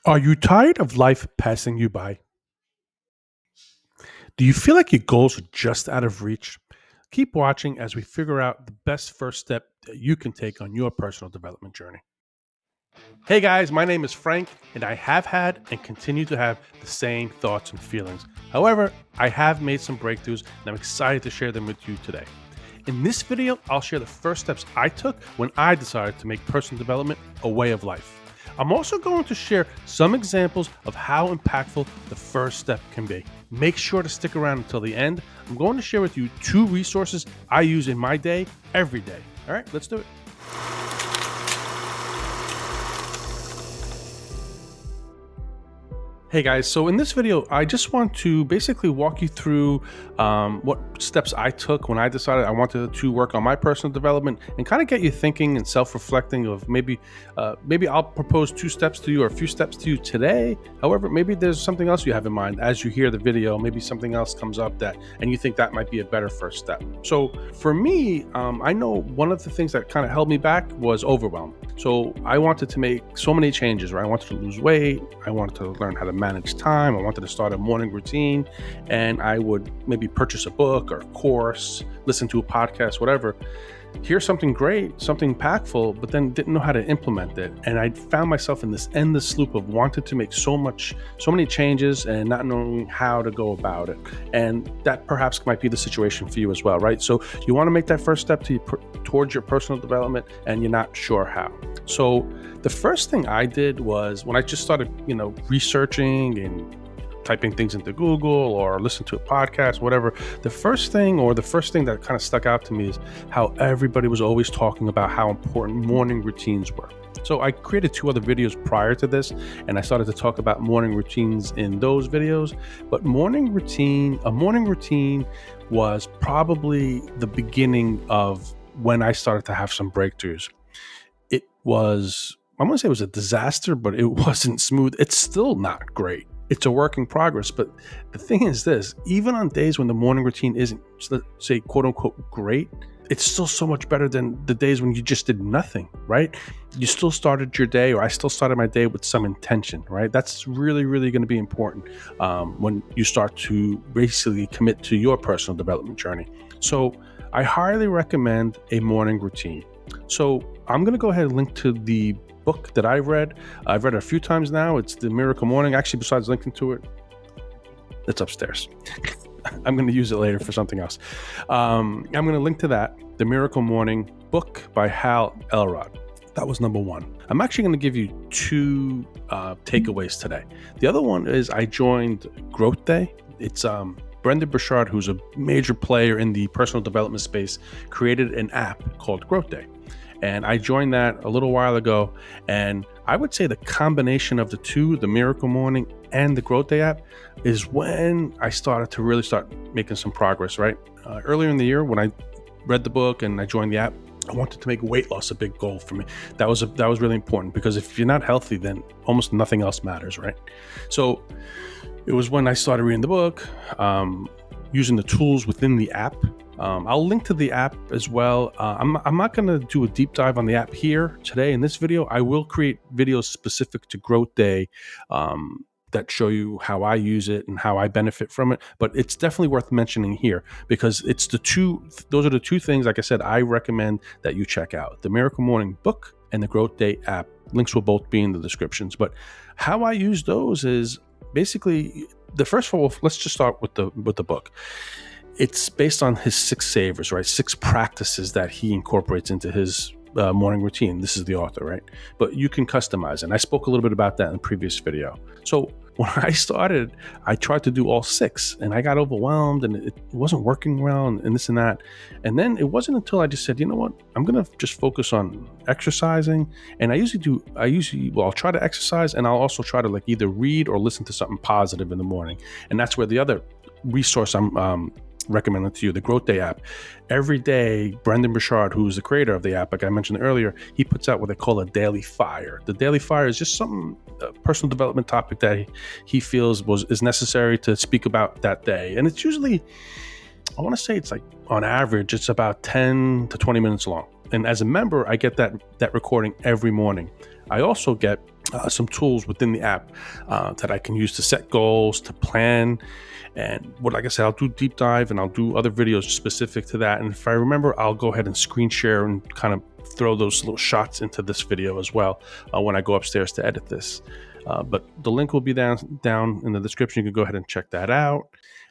Are you tired of life passing you by? Do you feel like your goals are just out of reach? Keep watching as we figure out the best first step that you can take on your personal development journey. Hey guys, my name is Frank, and I have had and continue to have the same thoughts and feelings. However, I have made some breakthroughs, and I'm excited to share them with you today. In this video, I'll share the first steps I took when I decided to make personal development a way of life. I'm also going to share some examples of how impactful the first step can be. Make sure to stick around until the end. I'm going to share with you 2 resources I use in my day every day. All right, let's do it. Hey guys, so in this video, I just want to basically walk you through what steps I took when I decided I wanted to work on my personal development and kind of get you thinking and self-reflecting of maybe I'll propose 2 steps to you or a few steps to you today. However, maybe there's something else you have in mind as you hear the video. Maybe something else comes up and you think that might be a better first step. So for me, I know one of the things that kind of held me back was overwhelm. So I wanted to make so many changes, right? I wanted to lose weight. I wanted to learn how to manage time. I wanted to start a morning routine, and I would maybe purchase a book or a course, listen to a podcast, whatever, hear something great, something impactful, but then didn't know how to implement it. And I found myself in this endless loop of wanting to make so many changes and not knowing how to go about it. And that perhaps might be the situation for you as well, right? So you want to make that first step towards your personal development, and you're not sure how. So the first thing I did was when I just started, researching and typing things into Google or listen to a podcast, whatever, the first thing that kind of stuck out to me is how everybody was always talking about how important morning routines were. So I created 2 other videos prior to this, and I started to talk about morning routines in those videos. But a morning routine was probably the beginning of when I started to have some breakthroughs. I'm going to say it was a disaster, but it wasn't smooth. It's still not great. It's a work in progress. But the thing is this, even on days when the morning routine isn't, let's say, quote unquote, great, it's still so much better than the days when you just did nothing, right? You still started your day, or I still started my day with some intention, right? That's really, really going to be important when you start to basically commit to your personal development journey. So I highly recommend a morning routine. So I'm going to go ahead and link to the book that I've read it a few times now. It's The Miracle Morning. Actually, besides linking to it, it's upstairs. I'm going to use it later for something else. I'm going to link to that, The Miracle Morning book by Hal Elrod. That was number 1. I'm actually going to give you 2 takeaways today. The other one is I joined GrowthDay. It's Brendan Burchard, who's a major player in the personal development space, created an app called GrowthDay. And I joined that a little while ago. And I would say the combination of the 2, the Miracle Morning and the GrowthDay app, is when I started to really start making some progress, right? Earlier in the year, when I read the book and I joined the app, I wanted to make weight loss a big goal for me. That was really important, because if you're not healthy, then almost nothing else matters, right? So it was when I started reading the book, using the tools within the app. I'll link to the app as well. I'm not going to do a deep dive on the app here today in this video. I will create videos specific to GrowthDay that show you how I use it and how I benefit from it. But it's definitely worth mentioning here, because it's those are the 2 things, like I said, I recommend that you check out: the Miracle Morning book and the GrowthDay app. Links will both be in the descriptions. But how I use those is basically, the first of all, let's just start with the book. It's based on his 6 savers, right? 6 practices that he incorporates into his morning routine. This is the author, right? But you can customize it. And I spoke a little bit about that in the previous video. So when I started, I tried to do all 6, and I got overwhelmed, and it wasn't working well, and this and that. And then it wasn't until I just said, you know what, I'm going to just focus on exercising. And I'll try to exercise, and I'll also try to either read or listen to something positive in the morning. And that's where the other resource I'm recommending to you, the GrowthDay app. Every day, Brendan Burchard, who's the creator of the app, like I mentioned earlier, he puts out what they call a daily fire. The daily fire is just a personal development topic that he feels is necessary to speak about that day. And it's usually, I want to say it's on average, it's about 10 to 20 minutes long. And as a member, I get that recording every morning. I also get some tools within the app that I can use to set goals, to plan. And like I said, I'll do deep dive and I'll do other videos specific to that. And if I remember, I'll go ahead and screen share and kind of throw those little shots into this video as well when I go upstairs to edit this. But the link will be down in the description. You can go ahead and check that out.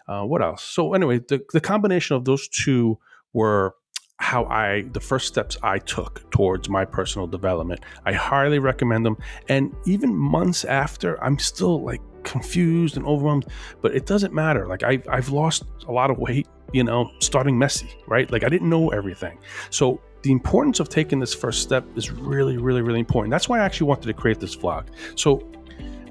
What else? So anyway, the combination of those two were the first steps I took towards my personal development. I highly recommend them. And even months after, I'm still like confused and overwhelmed, but it doesn't matter. Like I've lost a lot of weight, starting messy, right? Like I didn't know everything. So the importance of taking this first step is really, really, really important. That's why I actually wanted to create this vlog. So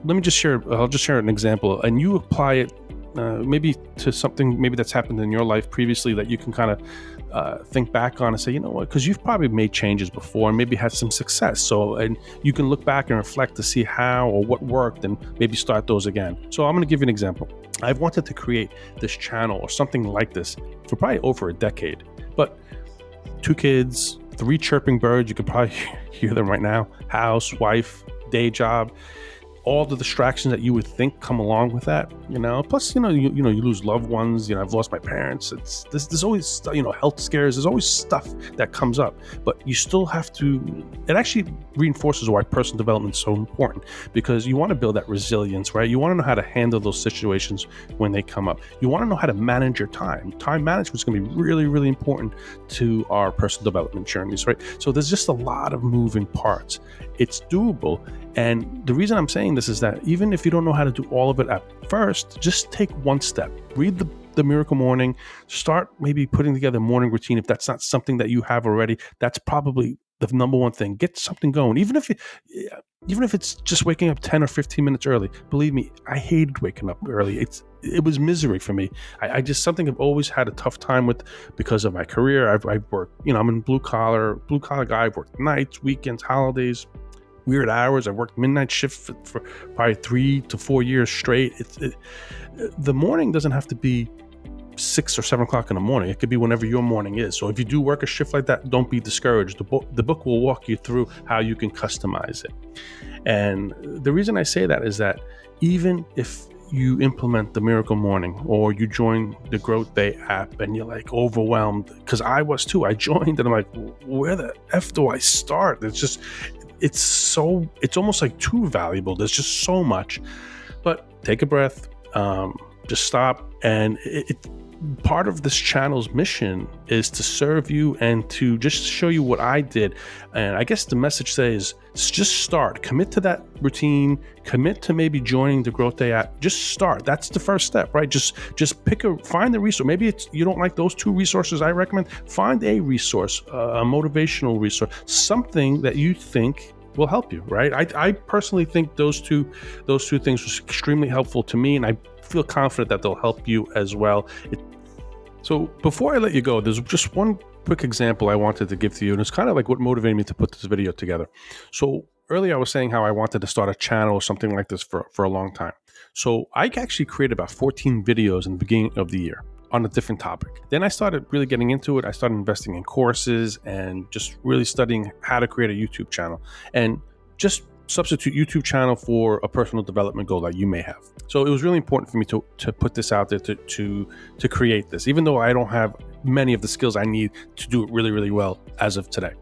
I'll just share an example, and you apply it maybe to something maybe that's happened in your life previously that you can kind of think back on and say, you know what, because you've probably made changes before and maybe had some success. So, and you can look back and reflect to see how or what worked and maybe start those again. So I'm going to give you an example. I've wanted to create this channel or something like this for probably over a decade, but 2 kids, 3 chirping birds, you could probably hear them right now, house, wife, day job, all the distractions that you would think come along with that, plus, you lose loved ones. I've lost my parents. There's always, health scares. There's always stuff that comes up, but you still have to, it actually reinforces why personal development is so important, because you want to build that resilience, right? You want to know how to handle those situations when they come up. You want to know how to manage your time. Time management is going to be really, really important to our personal development journeys, right? So there's just a lot of moving parts. It's doable. And the reason I'm saying this is that even if you don't know how to do all of it at first, just take one step. Read the Miracle Morning. Start maybe putting together a morning routine. If that's not something that you have already, that's probably the number one thing. Get something going. Even if it's just waking up 10 or 15 minutes early. Believe me, I hated waking up early. It was misery for me. I just something I've always had a tough time with because of my career. I've worked, I'm a blue collar guy. I've worked nights, weekends, holidays, weird hours. I worked midnight shift for probably 3 to 4 years straight. The morning doesn't have to be 6 or 7 o'clock in the morning. It could be whenever your morning is. So if you do work a shift like that, don't be discouraged. The book will walk you through how you can customize it. And the reason I say that is that even if you implement the Miracle Morning or you join the GrowthDay app and you're like overwhelmed, because I was too. I joined and I'm like, where the F do I start? It's almost like too valuable. There's just so much. But take a breath, just stop. And part of this channel's mission is to serve you and to just show you what I did. And I guess the message says, just start. Commit to that routine. Commit to maybe joining the GrowthDay app. Just start. That's the first step, right? Just find the resource. Maybe you don't like those 2 resources I recommend. Find a resource, a motivational resource, something that you think will help you, right? I personally think those two things was extremely helpful to me, and I feel confident that they'll help you as well. So before I let you go, there's just one quick example I wanted to give to you, and it's kind of like what motivated me to put this video together. So earlier I was saying how I wanted to start a channel or something like this for a long time. So I actually created about 14 videos in the beginning of the year on a different topic. Then I started really getting into it. I started investing in courses and just really studying how to create a YouTube channel and just substitute YouTube channel for a personal development goal that you may have. So it was really important for me to put this out there, to create this, even though I don't have many of the skills I need to do it really, really well as of today.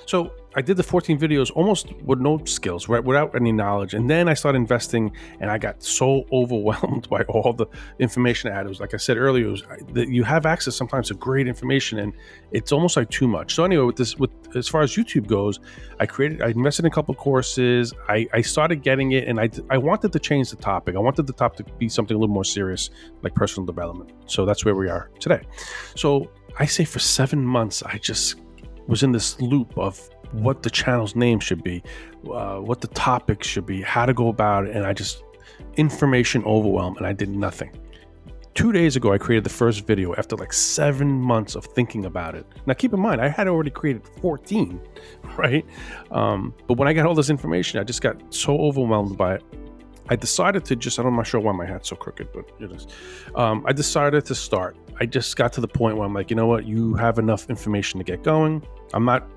So I did the 14 videos almost with no skills, right, without any knowledge. And then I started investing, and I got so overwhelmed by all the information I had. It was, like I said earlier, that you have access sometimes to great information, and it's almost like too much. So anyway, as far as YouTube goes, I invested in a couple of courses. I started getting it, and I wanted to change the topic. I wanted the topic to be something a little more serious, like personal development. So that's where we are today. So I say for 7 months, I just was in this loop of what the channel's name should be, what the topic should be, how to go about it, and I just information overwhelm, and I did nothing. 2 days ago, I created the first video after like 7 months of thinking about it. Now, keep in mind, I had already created 14, right? But when I got all this information, I just got so overwhelmed by it. I decided to I'm not sure why my hat's so crooked, but it is. I decided to start. I just got to the point where I'm like, you know what? You have enough information to get going. I'm not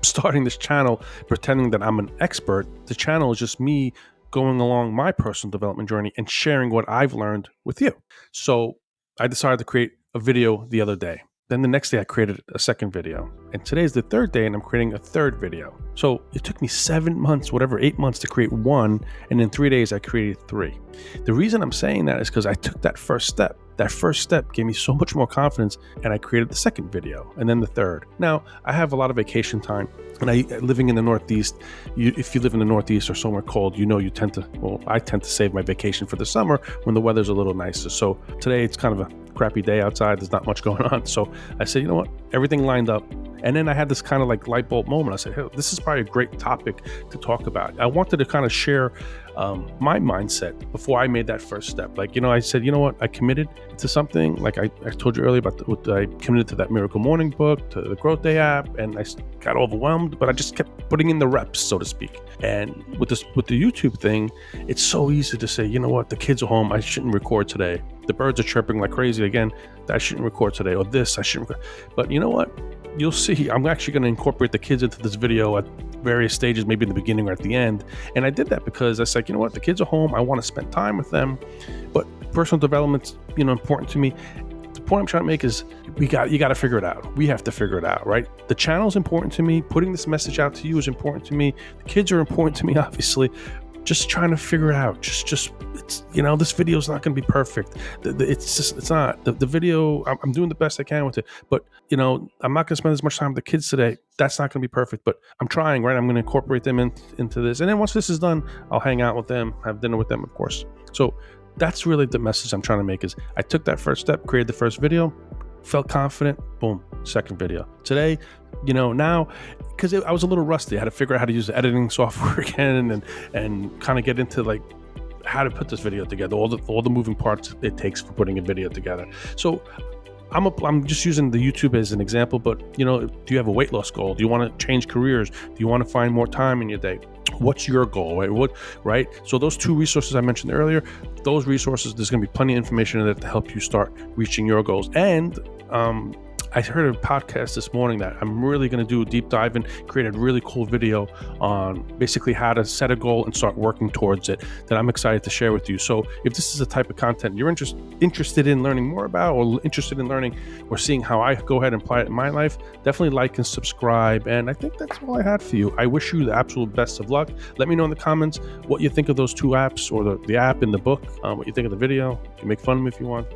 starting this channel pretending that I'm an expert. The channel is just me going along my personal development journey and sharing what I've learned with you. So I decided to create a video the other day. Then the next day I created a second video. And today's the third day and I'm creating a third video. So it took me 7 months, 8 months to create one. And in 3 days I created 3. The reason I'm saying that is because I took that first step. That first step gave me so much more confidence, and I created the second video and then the third. Now, I have a lot of vacation time, and living in the Northeast, if you live in the Northeast or somewhere cold, I tend to save my vacation for the summer when the weather's a little nicer. So today it's kind of a crappy day outside. There's not much going on. So I said, you know what? Everything lined up. And then I had this kind of like light bulb moment. I said, hey, this is probably a great topic to talk about. I wanted to kind of share my mindset before I made that first step. Like, I said, you know what? I committed to something. Like I told you earlier about I committed to that Miracle Morning book, to the GrowthDay app, and I got overwhelmed, but I just kept putting in the reps, so to speak. And with the YouTube thing, it's so easy to say, you know what? The kids are home. I shouldn't record today. The birds are chirping like crazy again. I shouldn't record today. Or this, I shouldn't record. But you know what? You'll see, I'm actually going to incorporate the kids into this video at various stages, maybe in the beginning or at the end. And I did that because I said, you know what, the kids are home. I want to spend time with them. But personal development's, important to me. The point I'm trying to make is you got to figure it out. We have to figure it out, right? The channel is important to me. Putting this message out to you is important to me. The kids are important to me, obviously. Just trying to figure it out. It's, this video is not going to be perfect. It's not. The video, I'm doing the best I can with it. But, I'm not going to spend as much time with the kids today. That's not going to be perfect. But I'm trying, right? I'm going to incorporate them into this. And then once this is done, I'll hang out with them, have dinner with them, of course. So that's really the message I'm trying to make is I took that first step, created the first video, felt confident, boom, second video. Today, now, because I was a little rusty, I had to figure out how to use the editing software again and kind of get into like how to put this video together, all the moving parts it takes for putting a video together. So I'm just using the YouTube as an example, but do you have a weight loss goal? Do you want to change careers? Do you want to find more time in your day? What's your goal, right? So those 2 resources I mentioned earlier, those resources, there's going to be plenty of information in there to help you start reaching your goals. And I heard a podcast this morning that I'm really going to do a deep dive and create a really cool video on basically how to set a goal and start working towards it that I'm excited to share with you. So if this is a type of content you're interested in learning more about, or interested in learning or seeing how I go ahead and apply it in my life, definitely like and subscribe. And I think that's all I had for you. I wish you the absolute best of luck. Let me know in the comments what you think of those 2 apps, or the app in the book, what you think of the video. You can make fun of me if you want,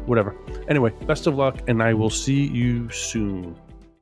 whatever. Anyway, best of luck, and I will see you soon.